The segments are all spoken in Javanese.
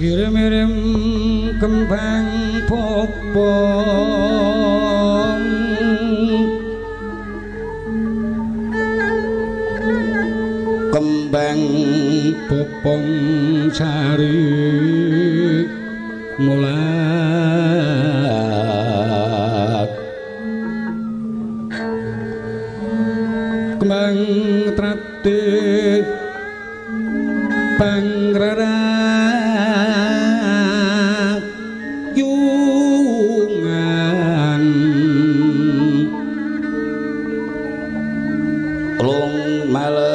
Kirim-irim kembang popong kembang popong sari mulat kembang tratih pangrerat yungan long malengkung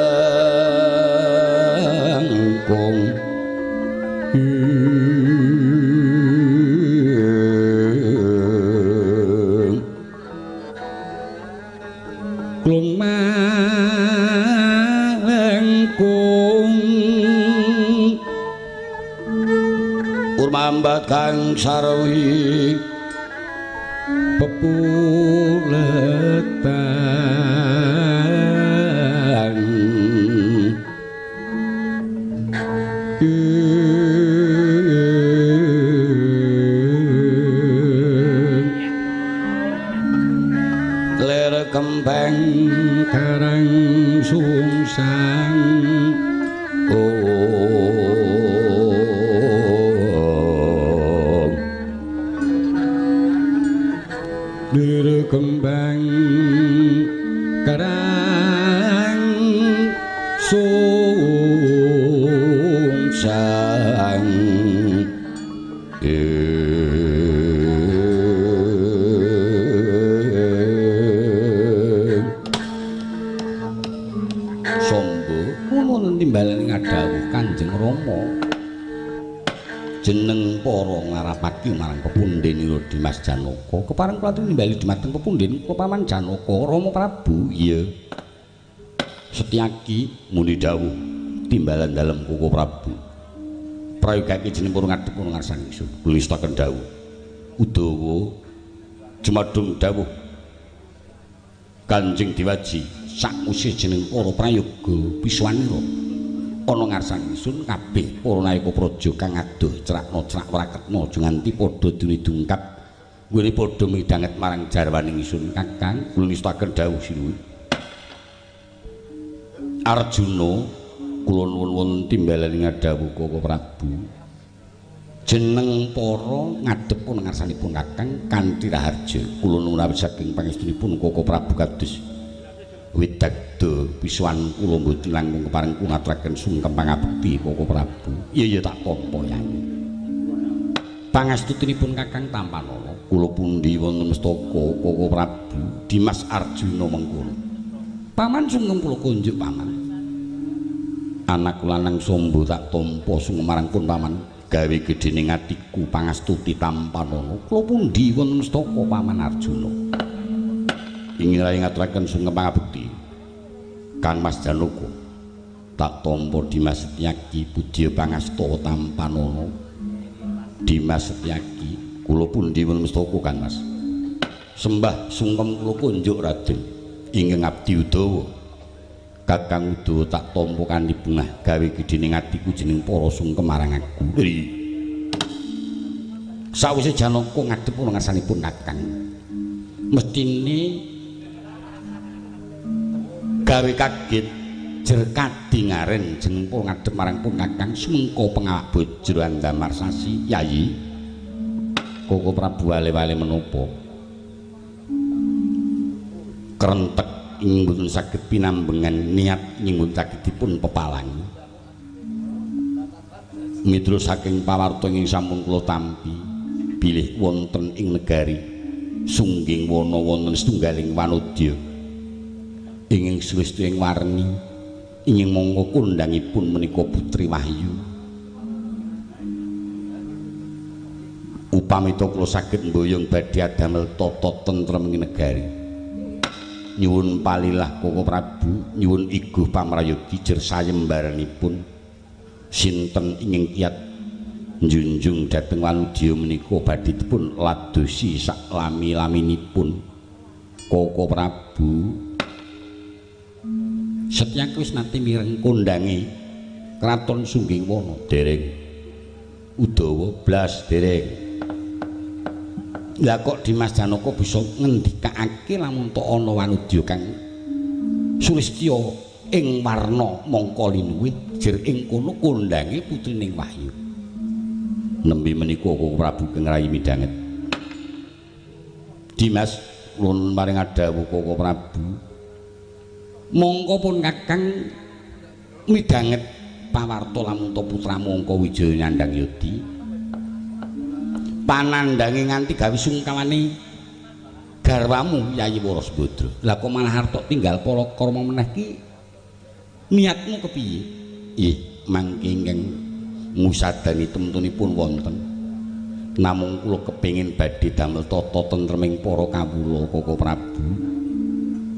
long malengkung urmambat kang sarwi pepuletan ler kembang karang sungsang lir kembang karang sungsang timbalan ngadhawuh Kanjeng Rama jeneng para ngarapake marang pepundhen Dimas Janaka kepareng kula nimbali dhumateng pepundhen Paman Janaka Rama Prabu iya Setyaki muni dawuh timbalan dalem Koko Prabu prayogake jeneng para ngadhep ana ngarsane ingsun nulistaken dawuh Udawa jumadung dawuh Kanjeng Diwaji sakwise jeneng para prayoga piswanira ana ngarsane ingsun kabeh para nayaka praja kang adoh crakna-crak wraketna aja nganti padha dunidungkap nggone padha midhanget marang jarwaning ingsun Kakang kula nistakaken dawuh sinuwun Arjuna kula nuwun wonten timbalan ngadhawuh Koko Prabu jeneng para ngadhep ana ngarsanipun Kakang kanthi raharja kula nuwun awit saking pangestunipun Koko Prabu kados widagda pisuwan kula mboten langkung kepareng kula ngaturaken sungkem pangabekti Koko Prabu iya tak tampa yangi pangastutunipun Kakang Tampanana kula pundi wonten mestaka Koko Prabu Dimas Arjuna mengkono paman sungkem kula kunjuk paman anak lanang sombo tak tampa sungkem marang pun paman gawe gedhening atiku pangastuti Tampanana kula pundi wonten mestaka paman Arjuna ingin rai ngaturaken sungkem pangabekti Kang Mas Janaka tak tampa Dimas Setyaki pudya pangasta Tampanana Dimas Setyaki kula pundi wonten mestaka Kang Mas sembah sungkem kula kunjuk Raden ingkang abdi Udawa Kakang Udawa tak tampa kanthi bungah gawe gedhening atiku jeneng para sungkem marang aku sawise Janaka ngadhep ana ngarsanipun Kakang mestine gawe kaget jer kadingaren jeneng pun ngadhep marang pun Kakang sumengko pengawak Bajra Andamar Sasi Yayi Koko Prabu wale-wale menapa kerentek ing mboten saged pinambengan niat nyinggung saged dipun pepalang mitra saking pawarta ing sampun kula tampi bilih wonten ing negari sungging wana wonten setunggaling wanodya inging suwestuing warni inging monggo kondhangipun menika Putri Wahyu upamita kula saged mboyong badhe adamel tata tentrem ing negari nyuwun palilah Koko Prabu nyuwun iguh pamrayogi jer sayembaranipun sinten inging kiyat njunjung dhateng wanudya menika badhe dipun ladosi sak lami-laminipun Koko Prabu Setyaki wis nate mireng kondange kraton Sungging Wana dereng Udawa blas dereng. Lah kok Dimas Janaka bisa ngendikake lamun tok ana wanudya kang Sulistya ing warna mangka linuwih jer ing kono kondange putrining Wahyu. Nembe menika Koko Prabu kang rayi midhanget. Dimas kula maring adhawuh Koko Prabu. Mongko pun Kakang midhanget pawarta lamun tok putramu Angka Wijaya nyandhang yodi. Panandhange nganti gawe sungkawane garwamu Yayi Warasbadra. Lah kok malah arep tinggal Palakrama meneh ki niatmu kepiye? Ih, mangke ingkang ngusadani temtunipun wonten. Namung kula kepengin badhe damel tata tentreming para kawula Koko Prabu.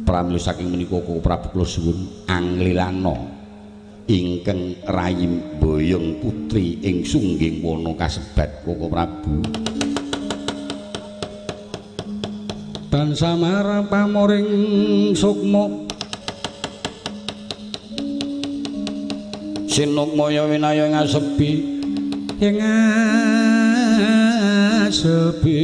Pramila saking menika Koko Prabu kula suwun anglilana ingkang rayi boyong putri ing sungging wana kasebat Koko Prabu. Tansah marang pamoring sukma sinukmaya winaya ngasepi ing ngasepi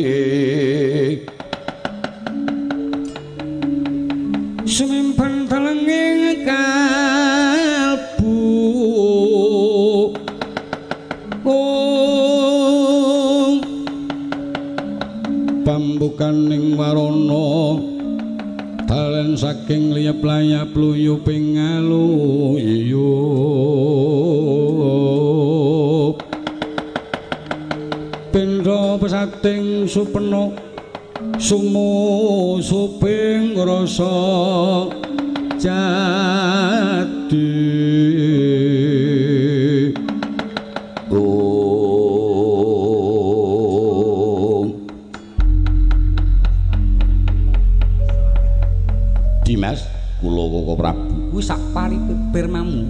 sumimpen telenging kalbu pambukaning warana talen saking liyep-layap luyu pingaluyup pindha pesating supena sumu suping rasa jati Dimas kula Koko Prabu kuwi sak paripirmamu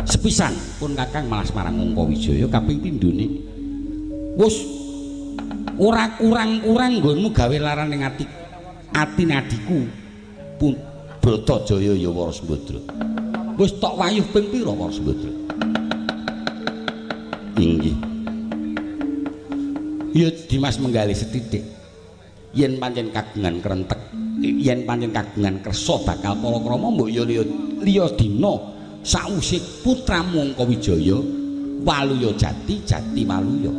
sepisan pun Kakang malas marang Angka Wijaya kaping pindhone wis ora kurang-kurang nggonmu gawe laran ning atine adikku Bratajaya ya Warasbadra. Wis tok wayuh ping pira Warasbadra? Inggih. Ya Dimas menggali setitik. Yen pancen kagungan krentek, yen pancen kagungan kersa bakal palakrama mbok ya liya dina sausé putramu Angka Wijaya waluya jati waluya.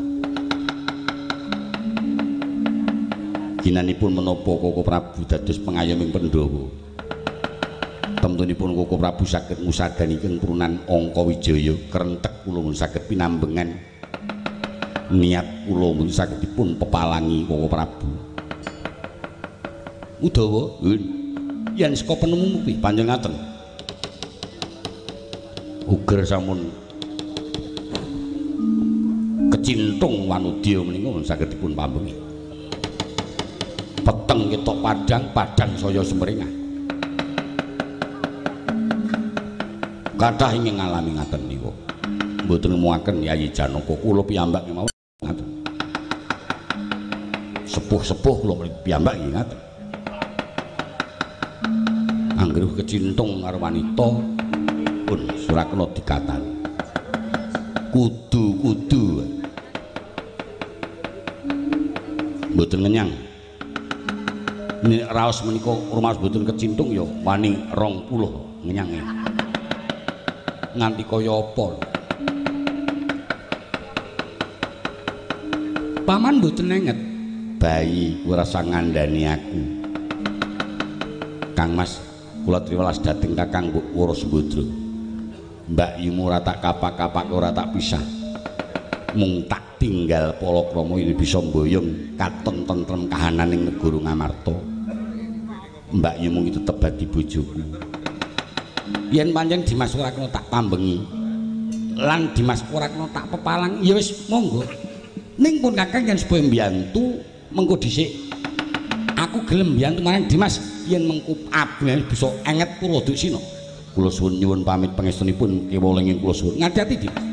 Ginanipun menapa Koko Prabu dados pengayoming Pandhawa. Temtunipun Koko Prabu saged ngusadani ing purunan Angka Wijaya krentek kula mun saged pinambengan niat kula mun saged dipun pepalangi Koko Prabu. Udawa, yen saka penemu kuwi panjenengan ngaten. Uger sampun kecintung wanudya menika mun saged dipun pambengi. Peteng ketok padang saya semringah. Kathah ingkang ngalami ngaten niku. Mboten nemuaken Yayi Janaka kula piyambak mawon ngaten. Sepuh-sepuh kula piyambak nggih ngaten. Anggere kecintung karo wanita pun Surakna dikatani. Kudu-kudu. Mboten ngenyang. Nek raos menika rumaos mboten kecintung ya wani 20 ngenyange. Nganti kaya apa lho. Paman mboten nenget. Bayi ora sang ngandani aku. Kang Mas kula triwelas dhateng Kakang Warasbadra. Mbak Yumu ora tak kapak-kapak ora tak pisah. Mung tak tinggal palakrama ini bisa mboyong katon tentrem kahanan ing negara Ngamarta. Mbak Yumu itu tetep dadi bojoku. Yen pancen Dimas Surakna tak pambengi lan Dimas Surakna tak pepalang ya wis monggo. Ning pun Kakang yen supaya mbiyantu mengko dhisik aku gelem mbiyantu marang Dimas yen mengko abeh bisa enget kula Duksina. Kula suwun nyuwun pamit pangestunipun kewolenging kula suwun. Ngati-ati Dimas.